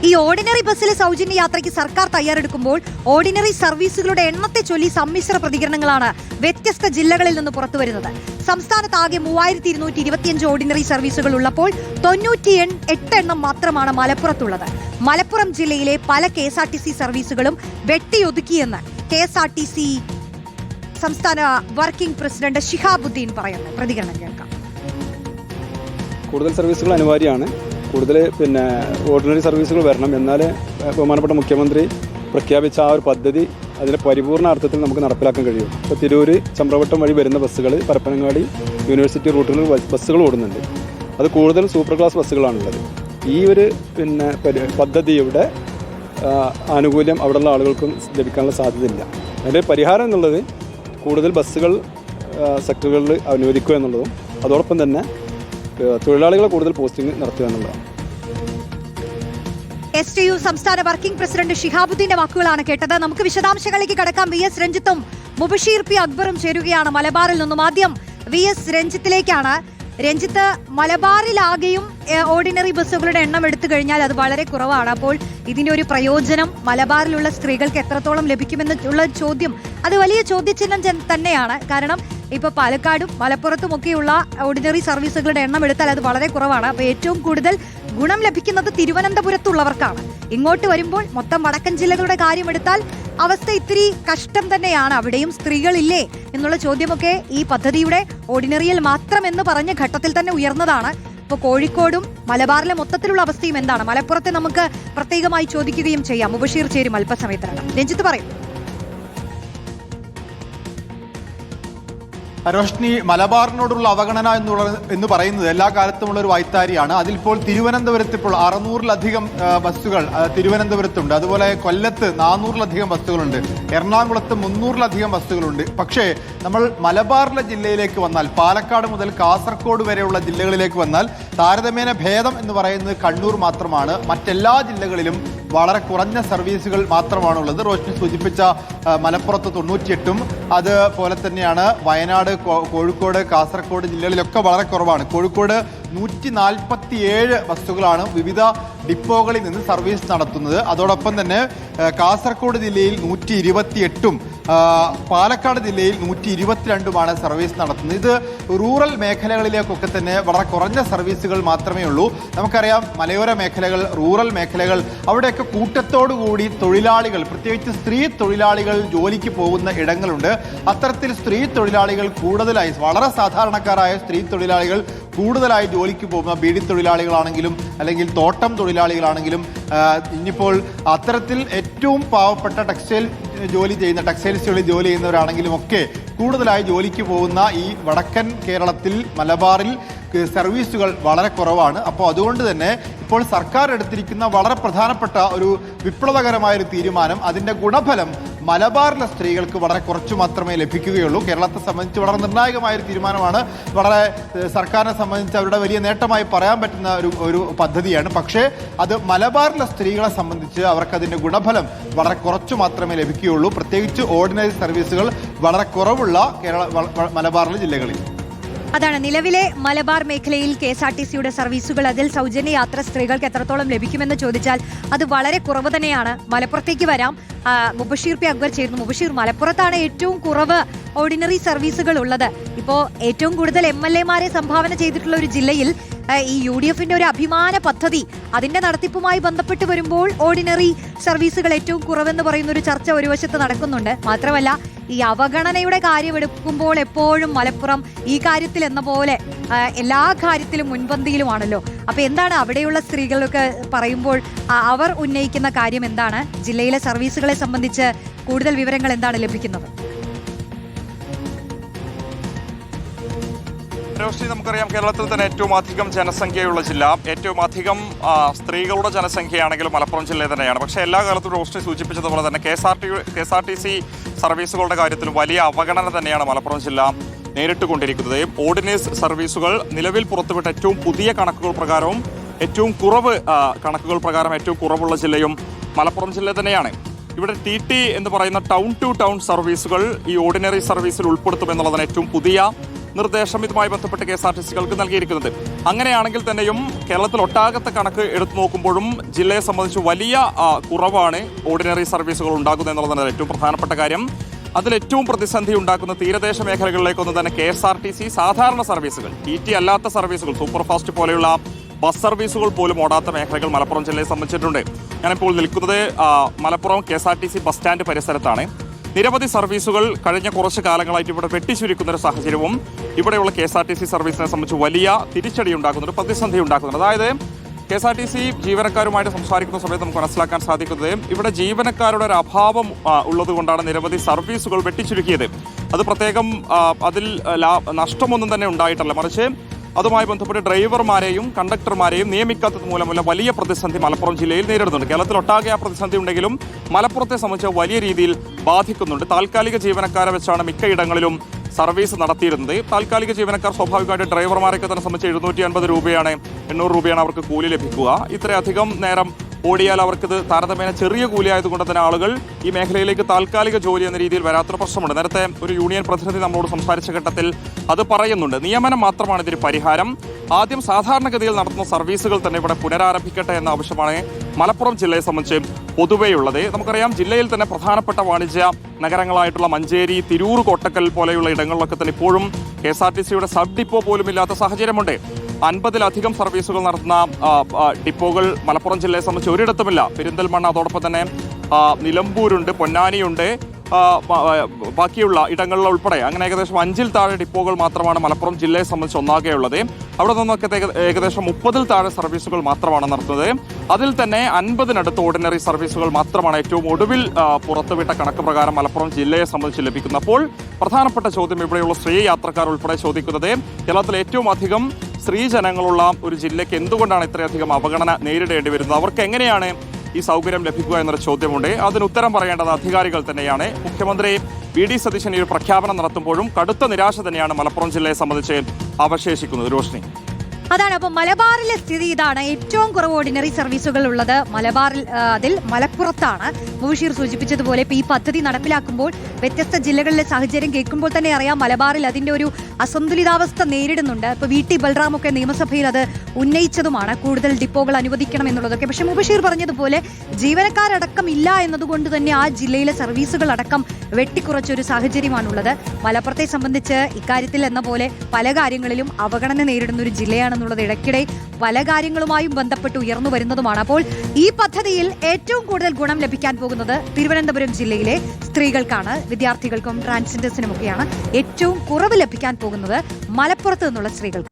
ഈ ഓർഡിനറി ബസ്സിലെ സൗജന്യ യാത്രയ്ക്ക് സർക്കാർ തയ്യാറെടുക്കുമ്പോൾ ഓർഡിനറി സർവീസുകളുടെ എണ്ണത്തെ ചൊല്ലി സമ്മിശ്ര പ്രതികരണങ്ങളാണ് വ്യത്യസ്ത ജില്ലകളിൽ നിന്ന് പുറത്തുവരുന്നത്. സംസ്ഥാനത്താകെ 3225 ഓർഡിനറി സർവീസുകൾ ഉള്ളപ്പോൾ 98 എണ്ണം മാത്രമാണ് മലപ്പുറത്തുള്ളത്. മലപ്പുറം ജില്ലയിലെ പല KSRTC സർവീസുകളും വെട്ടിയൊതുക്കിയെന്ന് KSRTC സംസ്ഥാന വർക്കിംഗ് പ്രസിഡന്റ് ഷിഹാബുദ്ദീൻ പറയുന്നു. പ്രതികരണം കേൾക്കാം. കൂടുതൽ സർവീസുകൾ അനിവാര്യമാണ്. കൂടുതൽ ഓർഡിനറി സർവീസുകൾ വരണം. എന്നാൽ ബഹുമാനപ്പെട്ട മുഖ്യമന്ത്രി പ്രഖ്യാപിച്ച ആ ഒരു പദ്ധതി അതിൻ്റെ പരിപൂർണ്ണ അർത്ഥത്തിൽ നമുക്ക് നടപ്പിലാക്കാൻ കഴിയും. ഇപ്പോൾ തിരൂർ ചമ്പ്രവട്ടം വഴി വരുന്ന ബസ്സുകൾ പരപ്പനങ്ങാടി യൂണിവേഴ്സിറ്റി റൂട്ടുകളിൽ ബസ്സുകൾ ഓടുന്നുണ്ട്. അത് കൂടുതലും സൂപ്പർ ക്ലാസ് ബസ്സുകളാണുള്ളത്. ഈ ഒരു പദ്ധതിയുടെ ആനുകൂല്യം അവിടെയുള്ള ആളുകൾക്കും ലഭിക്കാനുള്ള സാധ്യതയില്ല. അതിൻ്റെ പരിഹാരം എന്നുള്ളത് കൂടുതൽ ബസ്സുകൾ സെക്ടറുകളിൽ അനുവദിക്കുക എന്നുള്ളതും അതോടൊപ്പം തന്നെ തൊഴിലാളികളെ കൂടുതൽ പോസ്റ്റിംഗ് നടത്തുക എന്നുള്ളതാണ്. STU സംസ്ഥാന വർക്കിംഗ് പ്രസിഡന്റ് ഷിഹാബുദ്ദീന്റെ വാക്കുകളാണ് കേട്ടത്. നമുക്ക് വിശദാംശങ്ങളിലേക്ക് കടക്കാം. VS രഞ്ജിത്തും മുബഷീർ P അക്ബറും ചേരുകയാണ് മലബാറിൽ നിന്നും. ആദ്യം VS രഞ്ജിത്തിലേക്കാണ്. രഞ്ജിത്ത്, മലബാറിലാകെയും ഓർഡിനറി ബസ്സുകളുടെ എണ്ണം എടുത്തു കഴിഞ്ഞാൽ അത് വളരെ കുറവാണ്. അപ്പോൾ ഇതിന്റെ ഒരു പ്രയോജനം മലബാറിലുള്ള സ്ത്രീകൾക്ക് എത്രത്തോളം ലഭിക്കുമെന്നുള്ള ചോദ്യം അത് വലിയ ചോദ്യചിഹ്നം തന്നെയാണ്. കാരണം ഇപ്പൊ പാലക്കാടും മലപ്പുറത്തുമൊക്കെയുള്ള ഓർഡിനറി സർവീസുകളുടെ എണ്ണം എടുത്താൽ അത് വളരെ കുറവാണ്. അപ്പൊ ഏറ്റവും കൂടുതൽ ഗുണം ലഭിക്കുന്നത് തിരുവനന്തപുരത്തുള്ളവർക്കാണ്. ഇങ്ങോട്ട് വരുമ്പോൾ മൊത്തം വടക്കൻ ജില്ലകളുടെ കാര്യമെടുത്താൽ അവസ്ഥ ഇത്തിരി കഷ്ടം തന്നെയാണ്. അവിടെയും സ്ത്രീകളില്ലേ എന്നുള്ള ചോദ്യമൊക്കെ ഈ പദ്ധതിയുടെ ഓർഡിനറിയിൽ മാത്രം എന്ന് പറഞ്ഞ ഘട്ടത്തിൽ തന്നെ ഉയർന്നതാണ്. ഇപ്പോൾ കോഴിക്കോടും മലബാറിലെ മൊത്തത്തിലുള്ള അവസ്ഥയും എന്താണ്? മലപ്പുറത്തെ നമുക്ക് പ്രത്യേകമായി ചോദിക്കുകയും ചെയ്യാം. മുബഷീർ ചേരും അല്പസമയത്തിനകം. രഞ്ജിത്ത് പറയും. റോഷ്നി, മലബാറിനോടുള്ള അവഗണന എന്ന് പറയുന്നത് എല്ലാ കാലത്തുമുള്ള ഒരു വൈത്താരിയാണ്. അതിലിപ്പോൾ തിരുവനന്തപുരത്ത് ഇപ്പോൾ 600-ലധികം ബസ്സുകൾ തിരുവനന്തപുരത്തുണ്ട്. അതുപോലെ കൊല്ലത്ത് 400-ലധികം ബസ്സുകളുണ്ട്. എറണാകുളത്ത് 300-ലധികം ബസ്സുകളുണ്ട്. പക്ഷേ നമ്മൾ മലബാറിലെ ജില്ലയിലേക്ക് വന്നാൽ, പാലക്കാട് മുതൽ കാസർഗോഡ് വരെയുള്ള ജില്ലകളിലേക്ക് വന്നാൽ താരതമ്യേന ഭേദം എന്ന് പറയുന്നത് കണ്ണൂർ മാത്രമാണ്. മറ്റെല്ലാ ജില്ലകളിലും വളരെ കുറഞ്ഞ സർവീസുകൾ മാത്രമാണുള്ളത്. റോഷ്നി സൂചിപ്പിച്ച മലപ്പുറത്ത് 98ഉം അതുപോലെ തന്നെയാണ് വയനാട്, കോഴിക്കോട്, കാസർഗോഡ് ജില്ലകളിലൊക്കെ വളരെ കുറവാണ്. കോഴിക്കോട് 147 ബസ്സുകളാണ് വിവിധ ഡിപ്പോകളിൽ നിന്ന് സർവീസ് നടത്തുന്നത്. അതോടൊപ്പം തന്നെ കാസർഗോഡ് ജില്ലയിൽ 128ഉം പാലക്കാട് ജില്ലയിൽ 122മാണ് സർവീസ് നടത്തുന്നത്. ഇത് റൂറൽ മേഖലകളിലേക്കൊക്കെ തന്നെ വളരെ കുറഞ്ഞ സർവീസുകൾ മാത്രമേ ഉള്ളൂ. നമുക്കറിയാം, മലയോര മേഖലകൾ, റൂറൽ മേഖലകൾ, അവിടെയൊക്കെ കൂട്ടത്തോടുകൂടി തൊഴിലാളികൾ, പ്രത്യേകിച്ച് സ്ത്രീ തൊഴിലാളികൾ ജോലിക്ക് പോകുന്ന ഇടങ്ങളുണ്ട്. അത്തരത്തിൽ സ്ത്രീ തൊഴിലാളികൾ കൂടുതലായി, വളരെ സാധാരണക്കാരായ സ്ത്രീ തൊഴിലാളികൾ കൂടുതലായി ജോലിക്ക് പോകുന്ന ബീഡി തൊഴിലാളികളാണെങ്കിലും അല്ലെങ്കിൽ തോട്ടം തൊഴിലാളികളാണെങ്കിലും ഇനിയിപ്പോൾ അത്തരത്തിൽ ഏറ്റവും പാവപ്പെട്ട ടെക്സ്റ്റൈൽസുകളിൽ ജോലി ചെയ്യുന്നവരാണെങ്കിലും ഒക്കെ കൂടുതലായി ജോലിക്ക് പോകുന്ന ഈ വടക്കൻ കേരളത്തിൽ, മലബാറിൽ സർവീസുകൾ വളരെ കുറവാണ്. അപ്പോൾ അതുകൊണ്ട് തന്നെ ഇപ്പോൾ സർക്കാർ എടുത്തിരിക്കുന്ന വളരെ പ്രധാനപ്പെട്ട ഒരു വിപ്ലവകരമായൊരു തീരുമാനം, അതിൻ്റെ ഗുണഫലം മലബാറിലെ സ്ത്രീകൾക്ക് വളരെ കുറച്ചു മാത്രമേ ലഭിക്കുകയുള്ളൂ. കേരളത്തെ സംബന്ധിച്ച് വളരെ നിർണായകമായൊരു തീരുമാനമാണ്. വളരെ സർക്കാരിനെ സംബന്ധിച്ച് അവരുടെ വലിയ നേട്ടമായി പറയാൻ പറ്റുന്ന ഒരു പദ്ധതിയാണ്. പക്ഷേ അത് മലബാറിലെ സ്ത്രീകളെ സംബന്ധിച്ച് അവർക്കതിൻ്റെ ഗുണഫലം വളരെ കുറച്ചു മാത്രമേ ലഭിക്കുകയുള്ളൂ. പ്രത്യേകിച്ച് ഓർഡിനറി സർവീസുകൾ വളരെ കുറവുള്ള മലബാറിലെ ജില്ലകളിൽ. അതാണ് നിലവിലെ മലബാർ മേഖലയിൽ KSRTCയുടെ സർവീസുകൾ, അതിൽ സൗജന്യ യാത്ര സ്ത്രീകൾക്ക് എത്രത്തോളം ലഭിക്കുമെന്ന് ചോദിച്ചാൽ അത് വളരെ കുറവ് തന്നെയാണ്. മലപ്പുറത്തേക്ക് വരാം. മുബഷീർ P അക്ബർ ചേരുന്നു. മുബഷീർ, മലപ്പുറത്താണ് ഏറ്റവും കുറവ് ഓർഡിനറി സർവീസുകൾ ഉള്ളത്. ഇപ്പോൾ ഏറ്റവും കൂടുതൽ MLA-മാരെ സംഭാവന ചെയ്തിട്ടുള്ള ഒരു ജില്ലയിൽ ഈ UDFന്റെ ഒരു അഭിമാന പദ്ധതി, അതിന്റെ നടത്തിപ്പുമായി ബന്ധപ്പെട്ട് വരുമ്പോൾ ഓർഡിനറി സർവീസുകൾ ഏറ്റവും കുറവെന്ന് പറയുന്ന ഒരു ചർച്ച ഒരു വശത്ത് നടക്കുന്നുണ്ട്. മാത്രമല്ല, ഈ അവഗണനയുടെ കാര്യം എടുക്കുമ്പോൾ എപ്പോഴും മലപ്പുറം ഈ കാര്യത്തിൽ എന്ന പോലെ എല്ലാ കാര്യത്തിലും മുൻപന്തിയിലുമാണല്ലോ. അപ്പൊ എന്താണ് അവിടെയുള്ള സ്ത്രീകളൊക്കെ പറയുമ്പോൾ അവർ ഉന്നയിക്കുന്ന കാര്യം എന്താണ്? ജില്ലയിലെ സർവീസുകളെ സംബന്ധിച്ച് കൂടുതൽ വിവരങ്ങൾ എന്താണ് ലഭിക്കുന്നത്? റോഷ്നി, നമുക്കറിയാം, കേരളത്തിൽ തന്നെ ഏറ്റവും അധികം ജനസംഖ്യയുള്ള ജില്ല, ഏറ്റവും അധികം സ്ത്രീകളുടെ ജനസംഖ്യയാണെങ്കിലും മലപ്പുറം ജില്ല തന്നെയാണ്. പക്ഷേ എല്ലാ കാലത്തും റോഷ്നി സൂചിപ്പിച്ചതുപോലെ തന്നെ KSRTC സർവീസുകളുടെ കാര്യത്തിലും വലിയ അവഗണന തന്നെയാണ് മലപ്പുറം ജില്ല നേരിട്ടുകൊണ്ടിരിക്കുന്നത്. ഓർഡിനറി സർവീസുകൾ നിലവിൽ പുറത്തുവിട്ട ഏറ്റവും പുതിയ കണക്കുകൾ പ്രകാരവും ഏറ്റവും കുറവുള്ള ജില്ലയും മലപ്പുറം ജില്ല തന്നെയാണ്. ഇവിടെ TT എന്ന് പറയുന്ന ടൗൺ ടു ടൗൺ സർവീസുകൾ ഈ ഓർഡിനറി സർവീസിൽ ഉൾപ്പെടുത്തുമെന്നുള്ളതാണ് ഏറ്റവും പുതിയ നിർദ്ദേശം ഇതുമായി ബന്ധപ്പെട്ട് KSRTC-കൾക്ക് നൽകിയിരിക്കുന്നത്. അങ്ങനെയാണെങ്കിൽ തന്നെയും കേരളത്തിൽ ഒട്ടാകത്തെ കണക്ക് എടുത്തു നോക്കുമ്പോഴും ജില്ലയെ സംബന്ധിച്ച് വലിയ കുറവാണ് ഓർഡിനറി സർവീസുകൾ ഉണ്ടാകുന്നത് എന്നുള്ളതാണ് ഏറ്റവും പ്രധാനപ്പെട്ട കാര്യം. അതിലേറ്റവും പ്രതിസന്ധി ഉണ്ടാക്കുന്ന തീരദേശ മേഖലകളിലേക്കൊന്നും തന്നെ KSRTC സാധാരണ സർവീസുകൾ, TT അല്ലാത്ത സർവീസുകൾ, സൂപ്പർ ഫാസ്റ്റ് പോലെയുള്ള ബസ് സർവീസുകൾ പോലും ഓടാത്ത മേഖലകൾ മലപ്പുറം ജില്ലയെ സംബന്ധിച്ചിട്ടുണ്ട്. ഞാനിപ്പോൾ നിൽക്കുന്നത് മലപ്പുറം KSRTC ബസ് സ്റ്റാൻഡ് പരിസരത്താണ്. നിരവധി സർവീസുകൾ കഴിഞ്ഞ കുറച്ച് കാലങ്ങളായിട്ട് ഇവിടെ വെട്ടിച്ചുരുക്കുന്ന ഒരു സാഹചര്യവും ഇവിടെയുള്ള KSRTC സർവീസിനെ സംബന്ധിച്ച് വലിയ തിരിച്ചടി ഉണ്ടാക്കുന്നുണ്ട്, പ്രതിസന്ധി ഉണ്ടാക്കുന്നുണ്ട്. അതായത് KSRTC ജീവനക്കാരുമായിട്ട് സംസാരിക്കുന്ന സമയത്ത് നമുക്ക് മനസ്സിലാക്കാൻ സാധിക്കുന്നത് ഇവിടെ ജീവനക്കാരുടെ ഒരു അഭാവം ഉള്ളതുകൊണ്ടാണ് നിരവധി സർവീസുകൾ വെട്ടിച്ചുരുക്കിയത്. അത് പ്രത്യേകം അതിൽ നഷ്ടമൊന്നും തന്നെ ഉണ്ടായിട്ടല്ല, മറിച്ച് അതുമായി ബന്ധപ്പെട്ട് ഡ്രൈവർമാരെയും കണ്ടക്ടർമാരെയും നിയമിക്കാത്തത് മൂലമുള്ള വലിയ പ്രതിസന്ധി മലപ്പുറം ജില്ലയിൽ നേരിടുന്നുണ്ട്. കേരളത്തിലൊട്ടാകെ ആ പ്രതിസന്ധി ഉണ്ടെങ്കിലും മലപ്പുറത്തെ സംബന്ധിച്ച് വലിയ രീതിയിൽ ബാധിക്കുന്നുണ്ട്. താൽക്കാലിക ജീവനക്കാരെ വെച്ചാണ് മിക്കയിടങ്ങളിലും സർവീസ് നടത്തിയിരുന്നത്. താൽക്കാലിക ജീവനക്കാർ സ്വാഭാവികമായിട്ട് ഡ്രൈവർമാരൊക്കെ തന്നെ സംബന്ധിച്ച് 750 രൂപയാണ്, 800 രൂപയാണ് അവർക്ക് കൂലി ലഭിക്കുക. ഇത്രയധികം നേരം ഓടിയാൽ അവർക്കിത് താരതമ്യേന ചെറിയ കൂലി ആയതുകൊണ്ട് തന്നെ ആളുകൾ ഈ മേഖലയിലേക്ക് താൽക്കാലിക ജോലി എന്ന രീതിയിൽ വരാത്തൊരു പ്രശ്നമുണ്ട്. നേരത്തെ ഒരു യൂണിയൻ പ്രതിനിധി നമ്മളോട് സംസാരിച്ച ഘട്ടത്തിൽ അത് പറയുന്നുണ്ട്. നിയമനം മാത്രമാണ് ഇതിന് പരിഹാരം. ആദ്യം സാധാരണഗതിയിൽ നടത്തുന്ന സർവീസുകൾ തന്നെ ഇവിടെ പുനരാരംഭിക്കട്ടെ എന്ന ആവശ്യമാണ് മലപ്പുറം ജില്ലയെ സംബന്ധിച്ച് പൊതുവെയുള്ളത്. നമുക്കറിയാം ജില്ലയിൽ തന്നെ പ്രധാനപ്പെട്ട വാണിജ്യ നഗരങ്ങളായിട്ടുള്ള മഞ്ചേരി, തിരൂർ, കോട്ടക്കൽ പോലെയുള്ള ഇടങ്ങളിലൊക്കെ തന്നെ ഇപ്പോഴും KSRTC-യുടെ സബ് ഡിപ്പോ പോലും ഇല്ലാത്ത സാഹചര്യമുണ്ട്. 50-ലധികം സർവീസുകൾ നടത്തുന്ന ഡിപ്പോകൾ മലപ്പുറം ജില്ലയെ സംബന്ധിച്ച് ഒരിടത്തുമില്ല. പെരിന്തൽമണ്ണ, അതോടൊപ്പം തന്നെ നിലമ്പൂരുണ്ട്, പൊന്നാനിയുണ്ട്, ബാക്കിയുള്ള ഇടങ്ങളിൽ ഉൾപ്പെടെ അങ്ങനെ ഏകദേശം 5-ൽ താഴെ ഡിപ്പോകൾ മാത്രമാണ് മലപ്പുറം ജില്ലയെ സംബന്ധിച്ച് ഒന്നാകെയുള്ളത്. അവിടെ നിന്നൊക്കെ ഏകദേശം 30-ൽ താഴെ സർവീസുകൾ മാത്രമാണ് നടത്തുന്നത്. അതിൽ തന്നെ 50-നടുത്ത് ഓർഡിനറി സർവീസുകൾ മാത്രമാണ് ഏറ്റവും ഒടുവിൽ പുറത്തുവിട്ട കണക്ക് പ്രകാരം മലപ്പുറം ജില്ലയെ സംബന്ധിച്ച് ലഭിക്കുന്നത്. അപ്പോൾ പ്രധാനപ്പെട്ട ചോദ്യം ഇവിടെയുള്ള സ്ത്രീ യാത്രക്കാർ ഉൾപ്പെടെ ചോദിക്കുന്നത് കേരളത്തിൽ ഏറ്റവും അധികം സ്ത്രീജനങ്ങളുള്ള ഒരു ജില്ലയ്ക്ക് എന്തുകൊണ്ടാണ് ഇത്രയധികം അവഗണന നേരിടേണ്ടി വരുന്നത്? അവർക്ക് എങ്ങനെയാണ് ഈ സൗകര്യം ലഭിക്കുക എന്നൊരു ചോദ്യമുണ്ട്. അതിന് ഉത്തരം പറയേണ്ടത് അധികാരികൾ തന്നെയാണ്. മുഖ്യമന്ത്രി VD സതീശൻ ഈ ഒരു പ്രഖ്യാപനം നടത്തുമ്പോഴും കടുത്ത നിരാശ തന്നെയാണ് മലപ്പുറം ജില്ലയെ സംബന്ധിച്ച് അവശേഷിക്കുന്നത്. രോഷ്നി, അതാണ്. അപ്പോൾ മലബാറിലെ സ്ഥിതി ഇതാണ്. ഏറ്റവും കുറവ് ഓർഡിനറി സർവീസുകൾ ഉള്ളത് മലബാറിൽ, അതിൽ മലപ്പുറത്താണ്. മുബഷീർ സൂചിപ്പിച്ചതുപോലെ ഇപ്പോൾ ഈ പദ്ധതി നടപ്പിലാക്കുമ്പോൾ വ്യത്യസ്ത ജില്ലകളിലെ സാഹചര്യം കേൾക്കുമ്പോൾ തന്നെ അറിയാം മലബാറിൽ അതിൻ്റെ ഒരു അസന്തുലിതാവസ്ഥ നേരിടുന്നുണ്ട്. ഇപ്പോൾ VT ബൽറാമൊക്കെ നിയമസഭയിൽ അത് ഉന്നയിച്ചതുമാണ്, കൂടുതൽ ഡിപ്പോകൾ അനുവദിക്കണം എന്നുള്ളതൊക്കെ. പക്ഷേ മുബഷീർ പറഞ്ഞതുപോലെ ജീവനക്കാരടക്കം ഇല്ല എന്നതുകൊണ്ട് തന്നെ ആ ജില്ലയിലെ സർവീസുകൾ അടക്കം വെട്ടിക്കുറച്ചൊരു സാഹചര്യമാണുള്ളത്. മലപ്പുറത്തെ സംബന്ധിച്ച് ഇക്കാര്യത്തിൽ എന്ന പോലെ പല കാര്യങ്ങളിലും അവഗണന നേരിടുന്ന ഒരു ജില്ലയാണെന്നുള്ളത് ഇടയ്ക്കിടെ പല കാര്യങ്ങളുമായും ബന്ധപ്പെട്ട് ഉയർന്നു വരുന്നതുമാണ്. അപ്പോൾ ഈ പദ്ധതിയിൽ ഏറ്റവും കൂടുതൽ ഗുണം ലഭിക്കാൻ പോകുന്നത് തിരുവനന്തപുരം ജില്ലയിലെ സ്ത്രീകൾക്കാണ്, വിദ്യാർത്ഥികൾക്കും ട്രാൻസ്ജെൻഡേഴ്സിനുമൊക്കെയാണ്. ഏറ്റവും കുറവ് ലഭിക്കാൻ പോകുന്നത് മലപ്പുറത്ത് നിന്നുള്ള സ്ത്രീകൾക്കാണ്.